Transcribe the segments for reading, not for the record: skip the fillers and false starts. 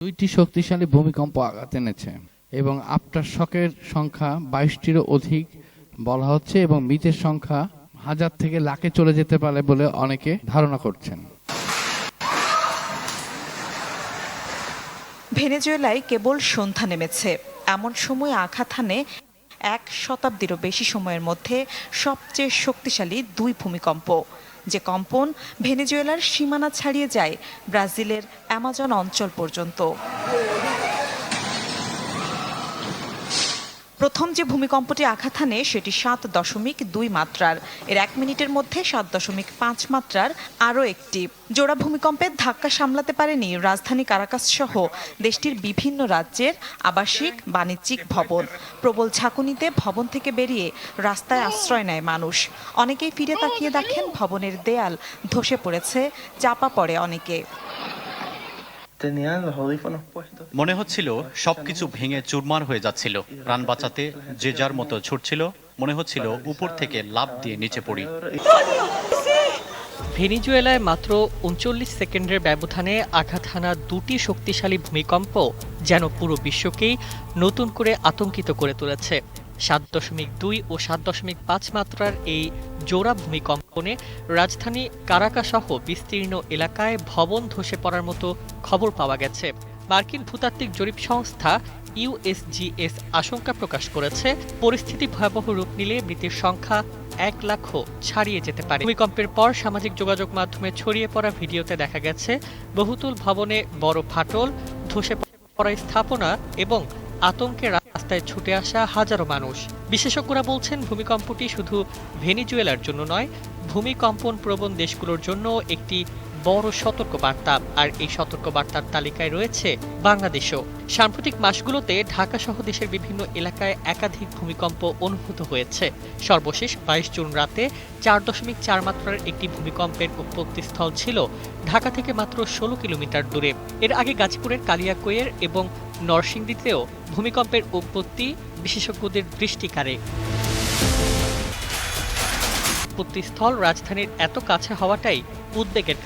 দুইটি শক্তিশালী ভূমিকম্প আঘাত এনেছে এবং আফটার শকের সংখ্যা 22টিরও অধিক বলা হচ্ছে এবং মৃতের সংখ্যা হাজার থেকে লাখে চলে যেতে পারে বলে অনেকে ধারণা করছেন। ভেনেজুয়েলায় কেবল সন্ধ্যা নেমেছে, এমন সময় আঘাত হানে 1 শতাব্দীরও বেশি সময়ের মধ্যে সবচেয়ে শক্তিশালী 2 ভূমিকম্প, যে কম্পন ভেনেজুয়েলার সীমানা ছাড়িয়ে যায় ব্রাজিলের অ্যামাজন অঞ্চল পর্যন্ত। প্রথম যে ভূমিকম্পটি আঘাত হানে সেটি 7.2 মাত্রার, এর 1 মিনিটের মধ্যে 7.5 মাত্রার আরও একটি জোড়া ভূমিকম্পের ধাক্কা সামলাতে পারেনি রাজধানী কারাকাস সহ দেশটির বিভিন্ন রাজ্যের আবাসিক বাণিজ্যিক ভবন। প্রবল ঝাঁকুনিতে ভবন থেকে বেরিয়ে রাস্তায় আশ্রয় নেয় মানুষ। অনেকেই ফিরে তাকিয়ে দেখেন ভবনের দেয়াল ধসে পড়েছে, চাপা পড়ে অনেকে। মনে হচ্ছিল সবকিছু ভেঙে চুরমার হয়ে যাচ্ছিল। প্রাণ বাঁচাতে যে যার মতো ছুটছিল, মনে হচ্ছিল উপর থেকে লাফ দিয়ে নিচে পড়ি। ভেনেজুয়েলায় মাত্র 39 সেকেন্ডের ব্যবধানে আঘাত হানা 2টি শক্তিশালী ভূমিকম্প যেন পুরো বিশ্বকেই নতুন করে আতঙ্কিত করে তুলেছে। 7.2 ও 7.5 মাত্রার এই জোড়া ভূমিকম্পনে রাজধানী কারাকাস সহ বিস্তীর্ণ এলাকায় ভবন ধসে পড়ার মতো খবর পাওয়া গেছে। মার্কিন ভূতাত্ত্বিক জরিপ সংস্থা ইউএসজিএস আশঙ্কা প্রকাশ করেছে, পরিস্থিতি ভয়াবহ রূপ নিলে মৃতের সংখ্যা 1 লাখও ছাড়িয়ে যেতে পারে। ভূমিকম্পের পর সামাজিক যোগাযোগ মাধ্যমে ছড়িয়ে পড়া ভিডিওতে দেখা গেছে বহুতল ভবনে বড় ফাটল, ধসে পড়া স্থাপনা এবং আতঙ্কে রাস্তায় ছুটে আসা হাজারো মানুষ। বিশেষজ্ঞরা বলছেন ভূমিকম্পটি শুধু ভেনেজুয়েলার জন্য নয়, ভূমিকম্পন প্রবণ দেশগুলোর জন্য একটি বড় সতর্কবার্তা। আর এই সতর্কবার্তার তালিকায় রয়েছে বাংলাদেশও। সাম্প্রতিক মাসগুলোতে ঢাকা সহ দেশের বিভিন্ন এলাকায় একাধিক ভূমিকম্প অনুভূত হয়েছে। সর্বশেষ 22 জুন রাতে 4.4 মাত্রার একটি ভূমিকম্পের উৎপত্তিস্থল ছিল ঢাকা থেকে মাত্র 16 কিলোমিটার দূরে। এর আগে গাজীপুরের কালিয়াকৈর এবং নরসিংদীতেও ভূমিকম্পের উৎপত্তি বিশেষজ্ঞদের দৃষ্টি কাড়ে। উৎপত্তিস্থল রাজধানীর এত কাছে হওয়াটাই উদ্বেগের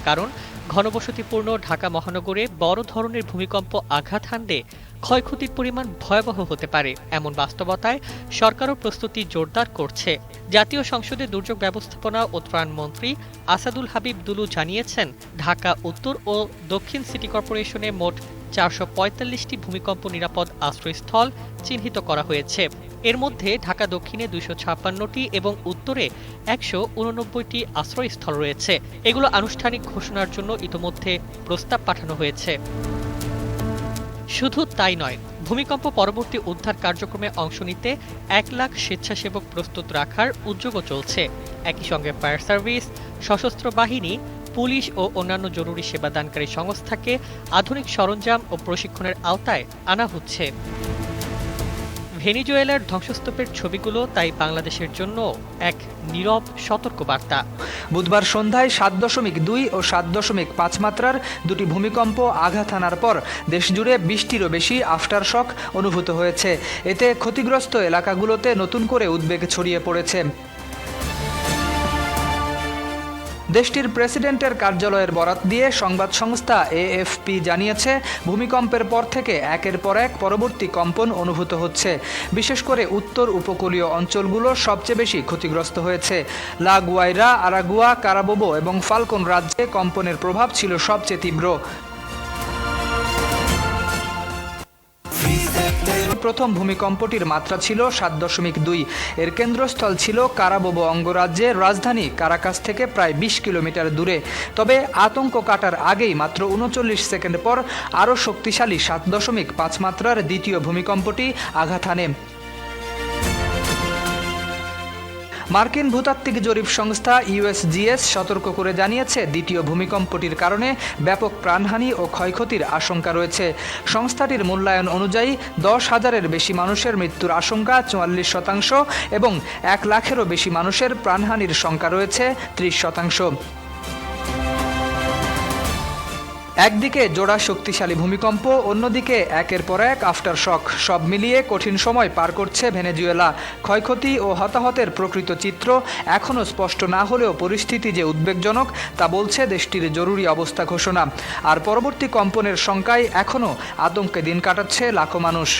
কারণ ঘনবসতিপূর্ণ ঢাকা মহানগরে বড় ধরনের ভূমিকম্প আঘাত হানলে ক্ষয়ক্ষতির পরিমাণ ভয়াবহ হতে পারে। এমন বাস্তবতায় সরকারও প্রস্তুতি জোরদার করছে। জাতীয় সংসদে দুর্যোগ ব্যবস্থাপনা ও ত্রাণ মন্ত্রী আসাদুল হাবিব দুলু জানিয়েছেন, ঢাকা উত্তর ও দক্ষিণ সিটি কর্পোরেশনে মোট 445টি ভূমিকম্প নিরাপদ আশ্রয়স্থল চিহ্নিত করা হয়েছে। এর মধ্যে ঢাকা দক্ষিণে 256টি এবং উত্তরে 189টি আশ্রয়স্থল রয়েছে। এগুলো আনুষ্ঠানিক ঘোষণার জন্য ইতোমধ্যে প্রস্তাব পাঠানো হয়েছে। শুধু তাই নয়, ভূমিকম্প পরবর্তী উদ্ধার কার্যক্রমে অংশ নিতে 1 লাখ স্বেচ্ছাসেবক প্রস্তুত রাখার উদ্যোগও চলছে। একই সঙ্গে ফায়ার সার্ভিস, সশস্ত্র বাহিনী, পুলিশ ও অন্যান্য জরুরি সেবাদানকারী সংস্থাকে আধুনিক সরঞ্জাম ও প্রশিক্ষণের আওতায় আনা হচ্ছে। ভেনেজুয়েলার ধ্বংসস্তূপের ছবিগুলো তাই বাংলাদেশের জন্য এক নীরব সতর্কবার্তা। বুধবার সন্ধ্যায় 7.2 ও 7.5 মাত্রার 2টি ভূমিকম্প আঘাত হানার পর দেশজুড়ে 20টিরও বেশি আফটার শক অনুভূত হয়েছে। এতে ক্ষতিগ্রস্ত এলাকাগুলোতে নতুন করে উদ্বেগ ছড়িয়ে পড়েছে। দেশটির প্রেসিডেন্টের কার্যালয়ের বরাত দিয়ে সংবাদ সংস্থা এএফপি জানিয়েছে, ভূমিকম্পের পর থেকে একের পর এক পরবর্তী কম্পন অনুভূত হচ্ছে। বিশেষ করে উত্তর উপকূলীয় অঞ্চলগুলো সবচেয়ে বেশি ক্ষতিগ্রস্ত হয়েছে। লা গুয়াইরা, আরাগুয়া, কারাবোবো এবং ফালকন রাজ্যে কম্পনের প্রভাব ছিল সবচেয়ে তীব্র। প্রথম ভূমিকম্পটির মাত্রা ছিল 7.2। এর কেন্দ্রস্থল ছিল কারাবোবো অঙ্গরাজ্যের রাজধানী কারাকাস থেকে প্রায় 20 কিলোমিটার দূরে। তবে আতঙ্ক কাটার আগেই মাত্র 39 সেকেন্ড পর আরও শক্তিশালী 7.5 মাত্রার দ্বিতীয় ভূমিকম্পটি আঘাত হানে। মার্কিন ভূতাত্ত্বিক জরিপ সংস্থা ইউএসজিএস সতর্ক করে জানিয়েছে, দ্বিতীয় ভূমিকম্পটির কারণে ব্যাপক প্রাণহানি ও ক্ষয়ক্ষতির আশঙ্কা রয়েছে। সংস্থাটির মূল্যায়ন অনুযায়ী 10,000-এর বেশি মানুষের মৃত্যুর আশঙ্কা 44% এবং 1 লাখেরও বেশি মানুষের প্রাণহানির শঙ্কা রয়েছে 30%। একদিকে জোড়া শক্তিশালী ভূমিকম্প, অন্যদিকে একের পর এক আফটার শক, সব মিলিয়ে কঠিন সময় পার করছে ভেনেজুয়েলা। ক্ষয়ক্ষতি ও হতাহতের প্রকৃত চিত্র এখনও স্পষ্ট না হলেও পরিস্থিতি যে উদ্বেগজনক তা বলছে দেশটির জরুরি অবস্থা ঘোষণা। আর পরবর্তী কম্পনের শঙ্কায় এখনও আতঙ্কে দিন কাটাচ্ছে লাখো মানুষ।